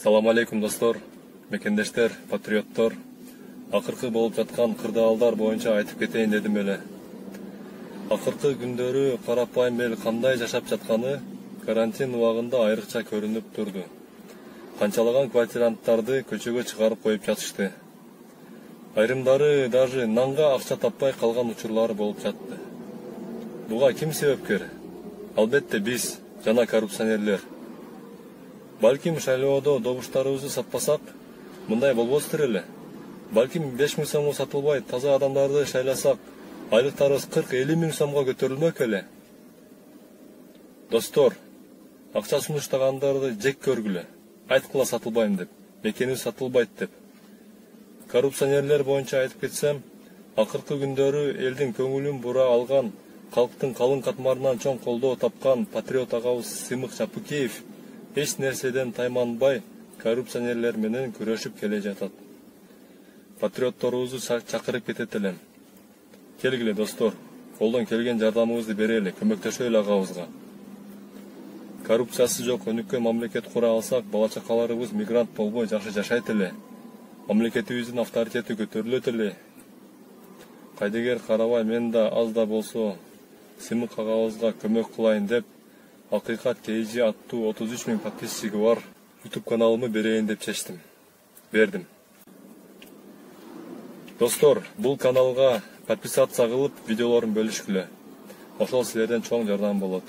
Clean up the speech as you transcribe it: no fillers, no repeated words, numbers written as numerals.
Салам алейкум достор, мекендештер, патриоттор. Акыркы болуп жаткан кырдаалдар боюнча айтып кетейин дедим эле. Акыркы күндөрү карапайым эл кандай жашап жатканы карантин убагында айрыкча көрүнүп турду. Канчалаган квартиранттарды көчөгө чыгарып коюп жатышты. Айрымдары даже нанга акча таппай калган учурлары болуп жатты. Буга ким себепкер? Албетте биз, жана коррупционерлер. Балким шайлоодо добуштарыбызды сатпасак, мындай болбостур эле. Балким 5000 сомго сатылбай, таза адамдарды шайласак, айлыктарыбыз 40-50 миң сомго көтөрүлмөк эле. Достор, акча сунуштагандарды жек көргүлө. Айткыла сатылбайм деп, мекенибиз сатылбайт деп. Коррупционерлер боюнча айтып кетсем, акыркы күндөрү элдин көңүлүн бура алган, калктын калың катмарынан чоң колдоо тапкан патриот агабыз Сымык Жапыкеев эч нерседен тайманбай коррупционерлер менен күрөшүп келе жатат. Патриотторубузду чакырып кетет элем. Келгиле достор, колдон келген жардамыбызды берели, көмөктөшөлү агабызга. Коррупциясы жок өнүккөн мамлекет кура алсак, бала-чакаларыбыз мигрант болбой жакшы жашайт эле. Мамлекетибиздин авторитети көтөрүлөт эле. Кайдыгер карабай мен да аз да болсо Сымык агабызга көмөк кылайын деп, Акыйкат KG аттуу 33 000 подписчиги бар YouTube каналымы берейин деп чечтим. Бердим. Достор, бул каналга подписация кылып, видеолорун бөлүшкүлө. Ошол силерден чоң жардам болот.